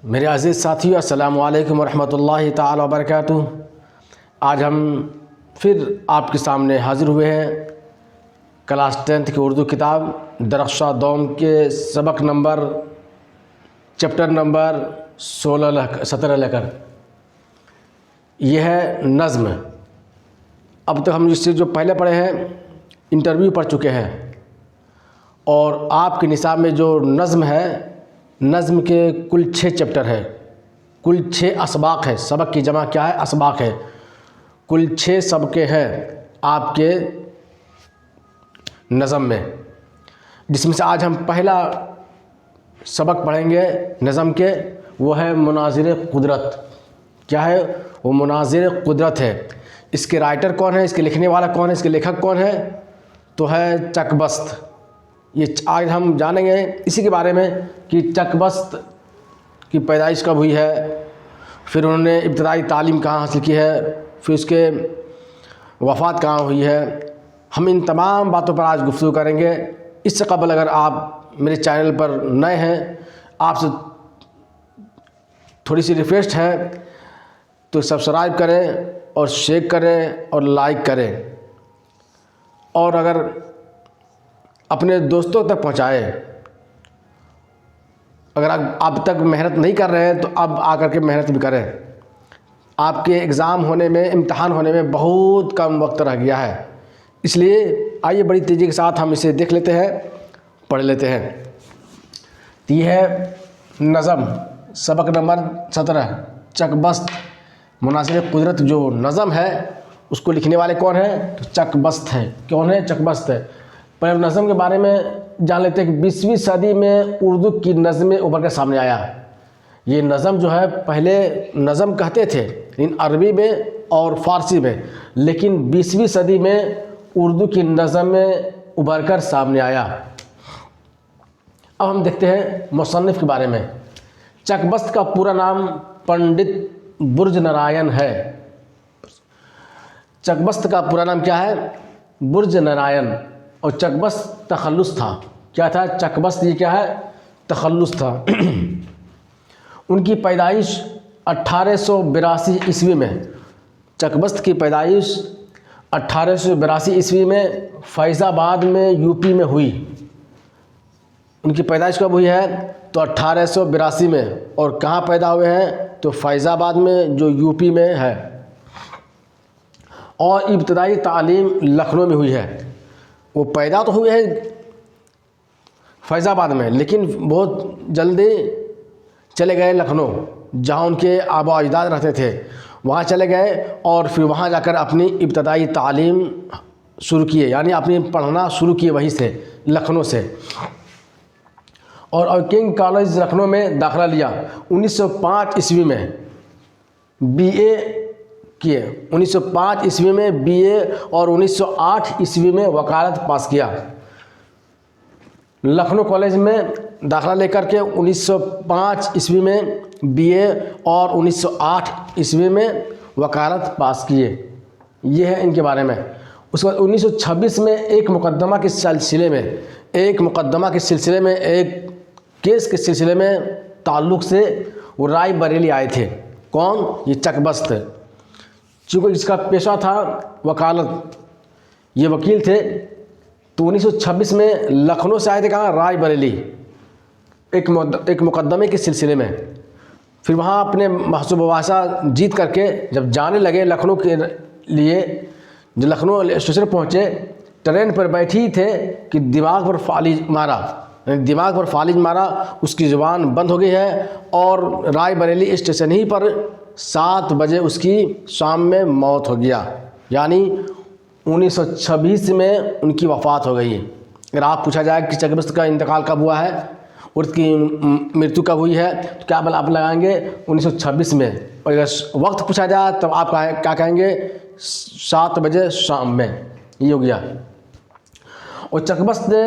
मेरे अज़ीज़ साथियों, अस्सलामु अलैकुम वरहमतुल्लाहि ताला वबरकातुहू। आज हम फिर आपके सामने हाज़िर हुए हैं क्लास 10th की उर्दू किताब दरख्शां दौम के सबक नंबर चैप्टर नंबर 17 लेकर। यह है नज़्म। अब तक हम इससे जो पहले पढ़े हैं इंटरव्यू पढ़ चुके हैं, और आपके निसाब में जो नज़्म है, नज़्म के कुल 6 चैप्टर है, कुल 6 असबाक है। सबक की जमा क्या है? असबाक है। कुल 6 सबके हैं आपके नज़्म में, जिसमें से आज हम पहला सबक पढ़ेंगे नज़्म के। वो है मुनाज़िर कुदरत। क्या है वो? मुनाज़िर कुदरत है। इसके राइटर कौन है? इसके लिखने वाला कौन है? इसके लेखक कौन है? तो है चकबस्त। ये आज हम जानेंगे इसी के बारे में कि चकबस्त की पैदाइश कब हुई है, फिर उन्होंने इब्तदाई तालीम कहाँ हासिल की है, फिर उसके वफ़ात कहाँ हुई है। हम इन तमाम बातों पर आज गुफ्तगू करेंगे। इससे कबल अगर आप मेरे चैनल पर नए हैं, आपसे थोड़ी सी रिक्वेस्ट है तो सब्सक्राइब करें और शेयर करें और लाइक करें, और अगर अपने दोस्तों तक पहुंचाएं। अगर आप तक मेहनत नहीं कर रहे हैं तो अब आकर के मेहनत भी करें। आपके एग्ज़ाम होने में, इम्तहान होने में बहुत कम वक्त रह गया है, इसलिए आइए बड़ी तेज़ी के साथ हम इसे देख लेते हैं, पढ़ लेते हैं। तो ये है नज़्म, सबक नंबर 17 चकबस्त। मुनाज़िर कुदरत जो नज़्म है उसको लिखने वाले कौन है? तो चकबस्त है। कौन है? चकबस्त है। पर नज़्म के बारे में जान लेते हैं कि 20वीं सदी में उर्दू की नज़्में उभर कर सामने आया। ये नज़्म जो है, पहले नज़्म कहते थे इन अरबी में और फ़ारसी में, लेकिन 20वीं सदी में उर्दू की नज़्म में उभर कर सामने आया। अब हम देखते हैं मुसन्निफ़ के बारे में। चकबस्त का पूरा नाम पंडित बुर्ज नारायण है। चकबस्त का पूरा नाम क्या है? बुर्ज नारायण। और चकबस्त तखल्लुस था। क्या था? चकबस्त ये क्या है? तखल्लुस था। उनकी पैदाइश 1882 ईस्वी में, चकबस्त की पैदाइश 1882 ईस्वी में फैज़ाबाद में यूपी में हुई। उनकी पैदाइश कब हुई है? तो 1882 में। और कहाँ पैदा हुए हैं? तो फैज़ाबाद में, जो यूपी में है। और इब्तदाई तालीम लखनऊ में हुई है। वो पैदा तो हुए हैं फैज़ाबाद में, लेकिन बहुत जल्दी चले गए लखनऊ, जहाँ उनके आबा अजदाद रहते थे। वहाँ चले गए और फिर वहाँ जाकर अपनी इब्तदाई तालीम शुरू किए, यानी अपनी पढ़ना शुरू किए वहीं से, लखनऊ से। और किंग कॉलेज लखनऊ में दाखिला लिया। 1905 ईस्वी में बीए किए। 1905 ईस्वी में बीए और 1908 ईस्वी में वकालत पास किया। लखनऊ कॉलेज में दाखिला लेकर के 1905 ईस्वी में बीए और 1908 ईस्वी में वकालत पास किए। ये है इनके बारे में। उसके बाद 1926 में एक मुकदमा के सिलसिले में, एक केस के सिलसिले में ताल्लुक़ से वो रायबरेली आए थे। कौन? ये चकबस्त। चूँकि इसका पेशा था वकालत, ये वकील थे, तो 1926 में लखनऊ से आए थे। कहाँ? रायबरेली, एक मुकदमे के सिलसिले में। फिर वहाँ अपने महसूब वासा जीत करके जब जाने लगे लखनऊ के लिए, जब लखनऊ स्टेशन पहुँचे, ट्रेन पर बैठी ही थे कि दिमाग पर फालिज मारा, उसकी ज़ुबान बंद हो गई है। और रायबरेली स्टेशन ही पर 7 बजे उसकी शाम में मौत हो गया, यानी 1926 में उनकी वफ़ात हो गई। अगर आप पूछा जाए कि चकबस्त का इंतकाल कब हुआ है और उसकी मृत्यु कब हुई है, तो क्या बल आप लगाएंगे? 1926 में। और अगर वक्त पूछा जाए तब आप क्या कहेंगे? 7 बजे शाम में। ये हो गया। और चकबस्त ने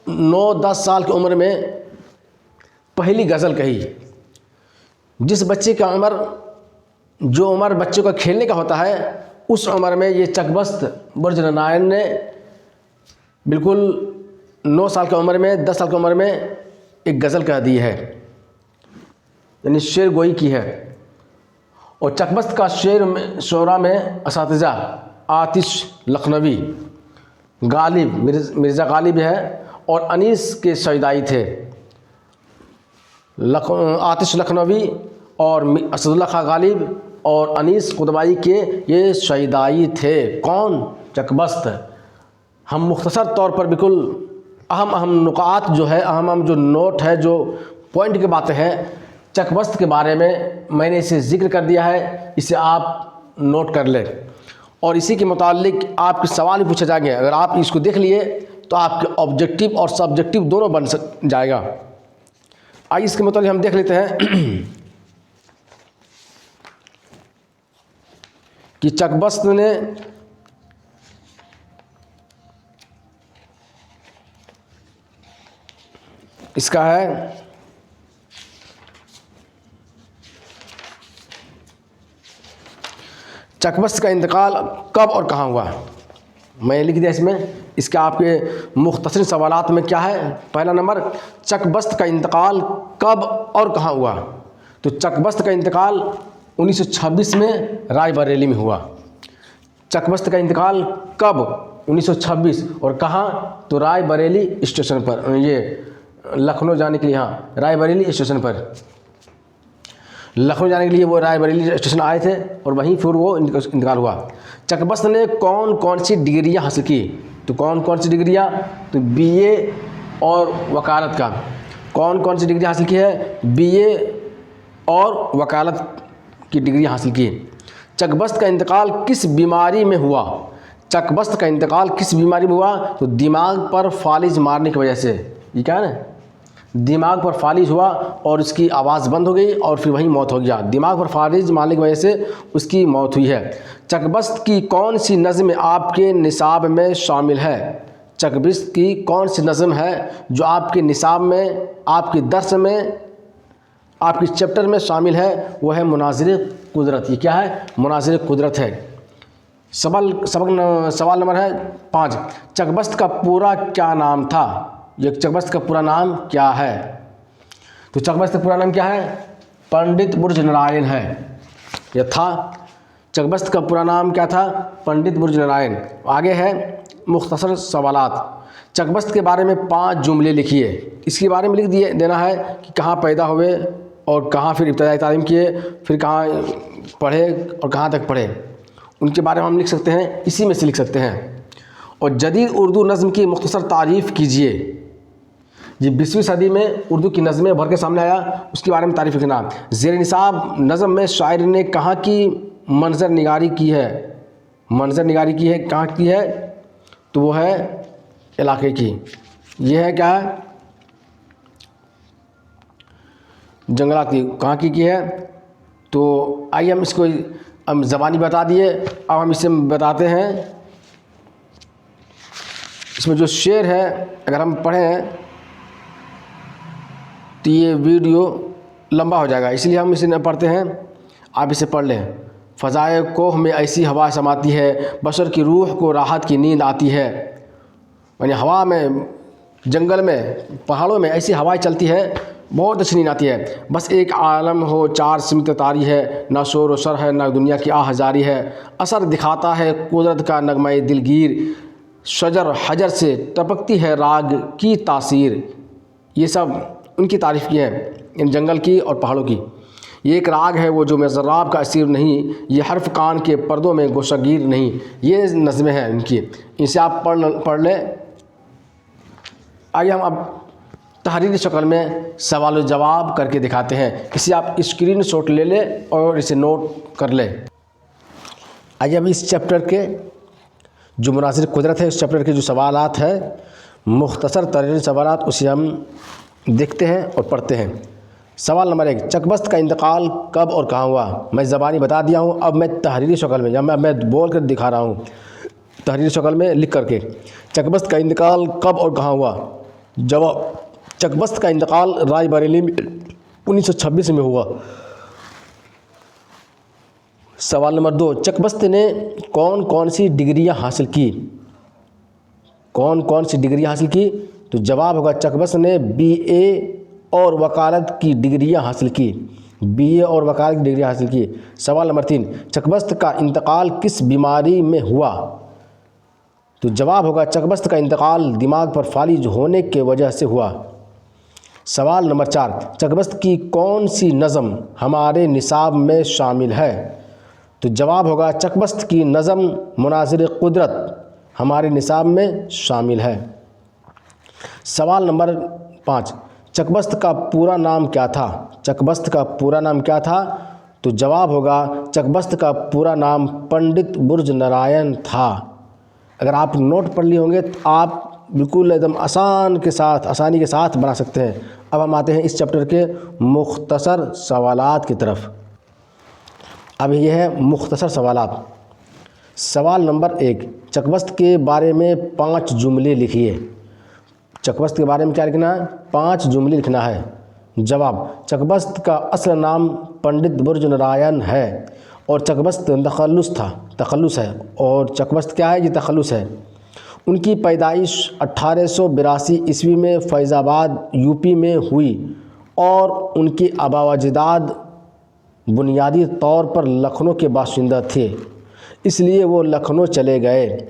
9-10 साल की उम्र में पहली गज़ल कही। जिस बच्चे का जो उम्र बच्चे का खेलने का होता है, उस उम्र में ये चकबस्त बुर्ज नारायण ने बिल्कुल 9 साल की उम्र में, 10 साल की उम्र में एक गज़ल कह दी है। यानी शेर गोई की है। और चकबस्त का शोरा में असातिज़ा आतिश लखनवी, गालिब मिर्ज़ा गालिब है और अनीस के शहीदाई थे। आतिश लखनवी और असदुल्ला खां गालिब और अनीस कुतबाई के ये शहीदाई थे। कौन? चकबस्त। हम मुख्तसर तौर पर बिल्कुल अहम नुकात जो है, अहम जो नोट है, जो पॉइंट की बातें हैं चकबस्त के बारे में मैंने इसे ज़िक्र कर दिया है, इसे आप नोट कर लें। और इसी के मुतालिक आपके सवाल भी पूछे जाएंगे। अगर आप इसको देख लिए तो आपके ऑब्जेक्टिव और सब्जेक्टिव दोनों बन जाएगा। आइए इसके मुतालिक हम देख लेते हैं कि चकबस्त ने इसका है चकबस्त का इंतकाल कब और कहाँ हुआ। मैं लिख दिया इसमें। इसके आपके मुख्तसर सवालात में क्या है? पहला नंबर, चकबस्त का इंतकाल कब और कहाँ हुआ। तो चकबस्त का इंतकाल 1926 में रायबरेली में हुआ। चकबस्त का इंतकाल कब? 1926। और कहाँ? तो रायबरेली स्टेशन पर, ये लखनऊ जाने के लिए, हाँ रायबरेली स्टेशन पर, लखनऊ जाने के लिए वो रायबरेली स्टेशन आए थे और वहीं फिर वो इंतकाल हुआ। चकबस्त ने कौन कौन सी डिग्रियां हासिल की? तो कौन कौन सी डिग्रियां? तो बीए और वकालत का। कौन कौन सी डिग्री हासिल की है? बीए और वकालत की डिग्री हासिल की। चकबस्त का इंतकाल किस बीमारी में हुआ? चकबस्त का इंतकाल किस बीमारी में हुआ? तो दिमाग पर फालिज मारने की वजह से। ये क्या है ना, दिमाग पर फालिज हुआ और उसकी आवाज़ बंद हो गई और फिर वहीं मौत हो गया। दिमाग पर फालिज मारने की वजह से उसकी मौत हुई है। चकबस्त की कौन सी नज़म आपके निसाब में शामिल है? चकबस्त की कौन सी नज़म है जो आपके निसाब में, आपके दर्स में, आपके चैप्टर में शामिल है? वो है मुनाज़िर कुदरत। ये क्या है? मुनाज़िर कुदरत है। सवाल नंबर है 5। चकबस्त का पूरा क्या नाम था? ये चकबस्त का पूरा नाम क्या है? तो चकबस्त का पूरा नाम क्या है? पंडित बुर्ज नारायण है। यह था। चकबस्त का पूरा नाम क्या था? पंडित बुर्ज नारायण। आगे है मुख्तसर सवालात। चकबस्त के बारे में 5 जुमले लिखिए। इसके बारे में लिख दिए देना है कि कहाँ पैदा हुए और कहाँ फिर इब्तदाई तालीम किए, फिर कहाँ पढ़े और कहाँ तक पढ़े, उनके बारे में हम लिख सकते हैं, इसी में से लिख सकते हैं। और जदीद उर्दू नज़्म की मुख्तसर तारीफ़ कीजिए। ये 20वीं सदी में उर्दू की नज़में भर के सामने आया, उसके बारे में तारीफ़ लिखना। ज़ेर निसाब नज़म में शायर ने कहाँ की मंजर निगारी की है? मंजर निगारी की है, कहाँ की है? तो वो है इलाके की। ये है क्या है? जंगलात की। कहाँ की है? तो आइए हम इसको हम ज़बानी बता दिए, अब हम इसे बताते हैं। इसमें जो शेर है अगर हम पढ़ें तो ये वीडियो लंबा हो जाएगा, इसलिए हम इसे न पढ़ते हैं, आप इसे पढ़ लें। फ़ज़ाए कोह में ऐसी हवा समाती है, बशर की रूह को राहत की नींद आती है। यानी हवा में, जंगल में, पहाड़ों में ऐसी हवाएं चलती है, बहुत अच्छी नींद आती है। बस एक आलम हो, 4 सिमत तारी है, ना शोर व शर है, ना दुनिया की आहजारी है। असर दिखाता है कुदरत का नगमा दिलगीर, शजर हजर से टपकती है राग की तासीर। ये सब उनकी तारीफ़ की है, इन जंगल की और पहाड़ों की। ये एक राग है वो जो मज़राब का असीर नहीं, ये हर्फ कान के पर्दों में गोशगीर नहीं। ये नज़में हैं इनकी, इनसे आप पढ़ लें। आइए हम अब तहरीरी शक्ल में सवाल जवाब करके दिखाते हैं। इसे आप स्क्रीन शॉट ले लें और इसे नोट कर लें। आइए अब इस चैप्टर के जो मुनासिर कुदरत है, इस चैप्टर के जो सवालात है, मुख्तसर तरीन सवालात, उसे हम देखते हैं और पढ़ते हैं। सवाल नंबर 1, चकबस्त का इंतकाल कब और कहाँ हुआ? मैं ज़बानी बता दिया हूँ, अब मैं तहरीरी शक्ल में, या मैं बोल कर दिखा रहा हूँ, तहरीरी शक्ल में लिख करके। चकबस्त का इंतकाल कब और कहाँ हुआ? जवाब, चकबस्त का इंतकाल रायबरेली में 1926 में हुआ। सवाल नंबर 2, चकबस्त ने कौन कौन सी डिग्रियां हासिल की? कौन कौन सी डिग्रियां हासिल की? तो जवाब होगा चकबस्त ने बीए और वकालत की डिग्रियां हासिल की। बीए और वकालत की डिग्री हासिल की। सवाल नंबर 3, चकबस्त का इंतकाल किस बीमारी में हुआ? तो जवाब होगा चकबस्त का इंतकाल दिमाग पर फालिज होने के वजह से हुआ। सवाल नंबर 4, चकबस्त की कौन सी नज़म हमारे निसाब में शामिल है? तो जवाब होगा चकबस्त की नज़म मुनाज़िर कुदरत हमारे निसाब में शामिल है। सवाल नंबर 5, चकबस्त का पूरा नाम क्या था? चकबस्त का पूरा नाम क्या था? तो जवाब होगा चकबस्त का पूरा नाम पंडित बुर्ज नारायण था। अगर आप नोट पढ़ लिए होंगे तो आप बिल्कुल एकदम आसानी के साथ बना सकते हैं। अब हम आते हैं इस चैप्टर के मुख्तसर सवालात की तरफ। अब यह है मुख्तसर सवालात। सवाल नंबर 1, चकबस्त के बारे में 5 जुमले लिखिए। चकबस्त के बारे में क्या लिखना है? 5 जुमले लिखना है। जवाब, चकबस्त का असल नाम पंडित बुर्ज नारायण है और चकबस्त तखल्लुस है। और चकबस्त क्या है? ये तखल्लुस है। उनकी पैदाइश 1882 ईस्वी में फैज़ाबाद यूपी में हुई और उनके आबा व अजदाद बुनियादी तौर पर लखनऊ के बाशिंदा थे, इसलिए वो लखनऊ चले गए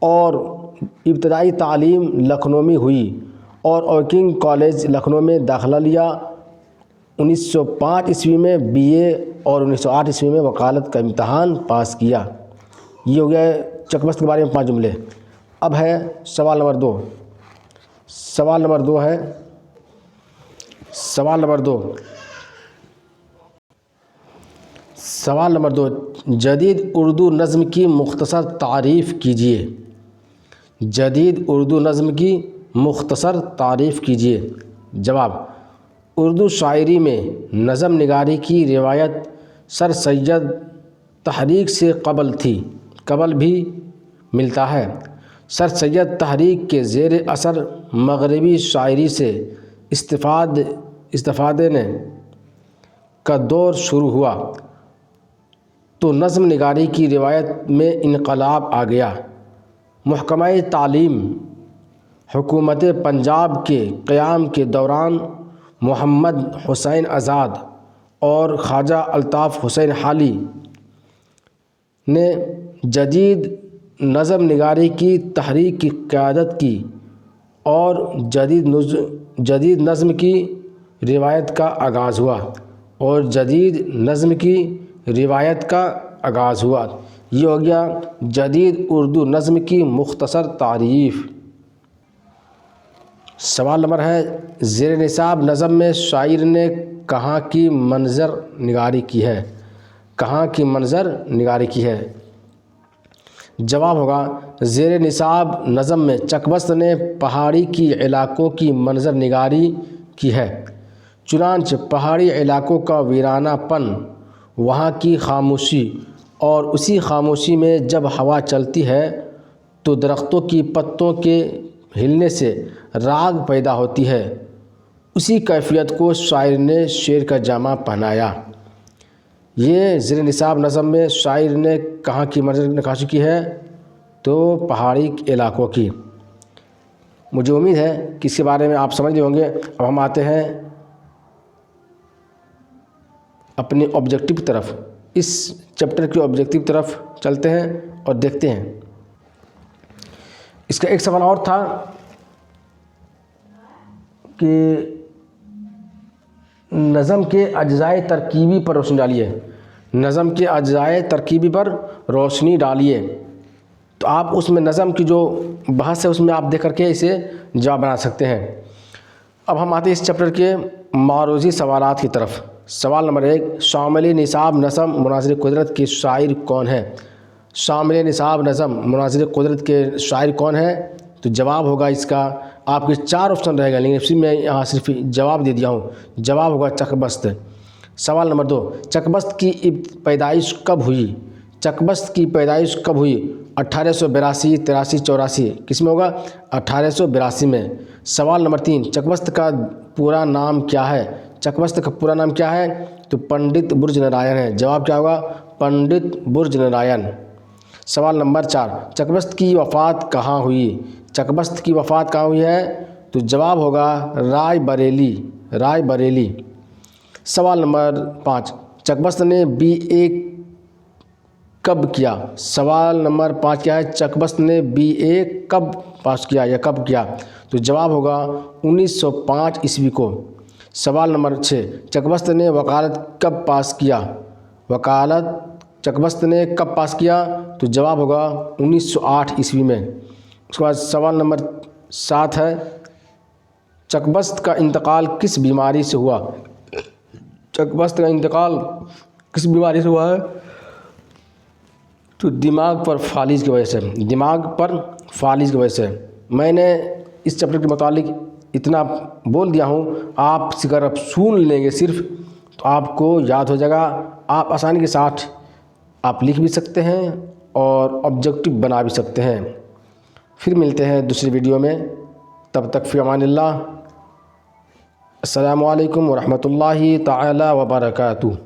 और इब्तदाई तालीम लखनऊ में हुई और वर्किंग कॉलेज लखनऊ में दाखिला लिया। 1905 ईस्वी में बीए और 1908 ईस्वी में वकालत का इम्तहान पास किया। ये हो गया चकबस्त के बारे में 5 जुमले। अब है सवाल नंबर 2। सवाल नंबर 2 है सवाल नंबर 2 सवाल नंबर 2, जदीद उर्दू नज़्म की मुख्तसर तारीफ़ कीजिए। जदीद उर्दू नज़्म की मुख्तसर तारीफ़ कीजिए। जवाब, उर्दू शायरी में नज़म निगारी की रिवायत सर सैयद तहरीक से कबल भी मिलता है। सर सैयद तहरीक के ज़ेर असर मगरबी शायरी से इस्तिफ़ादे का दौर शुरू हुआ तो नज़म निगारी की रिवायत में इनकलाब आ गया। महकमा तालीम हुकूमत पंजाब के क़याम के दौरान मोहम्मद हुसैन आज़ाद और ख्वाजा अल्ताफ़ हुसैन हाली ने जदीद नज़म निगारी की तहरीक की क़यादत की और जदीद नज़्म की रिवायत का आगाज़ हुआ। ये हो गया जदीद उर्दू नज़्म की मुख्तसर तारीफ़। सवाल नंबर है, ज़ेर निसाब नज़म में शायर ने कहाँ की मंज़र निगारी की है? कहाँ की मंज़र निगारी की है? जवाब होगा ज़ेर निसाब नज़म में चकबस्त ने पहाड़ी की इलाकों की मंज़र निगारी की है। चुनांचे पहाड़ी इलाकों का वीरानापन, वहाँ की खामोशी और उसी खामोशी में जब हवा चलती है तो दरख्तों की पत्तों के हिलने से राग पैदा होती है, उसी कैफियत को शायर ने शेर का जामा पहनाया। ये ज़ेर निसाब नज़म में शायर ने कहाँ की मंज़र नक्काशी की है? तो पहाड़ी इलाकों की। मुझे उम्मीद है कि इसके बारे में आप समझ लिए होंगे। अब हम आते हैं अपने ऑब्जेक्टिव की तरफ। इस चैप्टर के ऑब्जेक्टिव तरफ चलते हैं और देखते हैं। इसका एक सवाल और था कि नज़म के अज्जाए तरकीबी पर रोशनी डालिए। नज़म के अज्जाए तरकीबी पर रोशनी डालिए। तो आप उसमें नज़म की जो बहस है उसमें आप देख करके इसे जवाब बना सकते हैं। अब हम आते हैं इस चैप्टर के मारूज़ी सवालात की तरफ। सवाल नंबर 1, शामिल निसाब नज़म मुनाज़िर कुदरत के शायर कौन है? शामिल निसाब नज़म मुनाज़िर कुदरत के शायर कौन है? तो जवाब होगा इसका, आपके 4 ऑप्शन रहेगा लेकिन इसी में यहाँ सिर्फ जवाब दे दिया हूँ। जवाब होगा चकबस्त। सवाल नंबर 2, चकबस्त की पैदाइश कब हुई? चकबस्त की पैदाइश कब हुई? 1882, 83, 84 किस में होगा? 1882 में। सवाल नंबर 3, चकबस्त का पूरा नाम क्या है? चकबस्त का पूरा नाम क्या है? तो पंडित बुर्ज नारायण है। जवाब क्या होगा? पंडित बुर्ज नारायण। सवाल नंबर 4, चकबस्त की वफ़ात कहाँ हुई? चकबस्त की वफ़ात कहाँ हुई है? तो जवाब होगा रायबरेली। सवाल नंबर 5, चकबस्त ने BA कब किया? सवाल नंबर 5 क्या है? चकबस्त ने BA कब पास किया या कब किया? तो जवाब होगा 1905 ईस्वी को। सवाल नंबर 6, चकबस्त ने वकालत कब पास किया? वकालत चकबस्त ने कब पास किया? तो जवाब होगा 1908 ईस्वी में। उसके बाद सवाल नंबर 7 है, चकबस्त का इंतकाल किस बीमारी से हुआ? चकबस्त का इंतकाल किस बीमारी से हुआ है? तो दिमाग पर फालिज की वजह से, दिमाग पर फालिज की वजह से। मैंने इस चैप्टर के मुतालिक इतना बोल दिया हूँ, आप अगर आप सुन लेंगे सिर्फ तो आपको याद हो जाएगा। आप आसानी के साथ आप लिख भी सकते हैं और ऑब्जेक्टिव बना भी सकते हैं। फिर मिलते हैं दूसरी वीडियो में, तब तक फ़ी अमानिल्लाह। अस्सलामु अलैकुम व रहमतुल्लाहि ताला व बरकातुहू।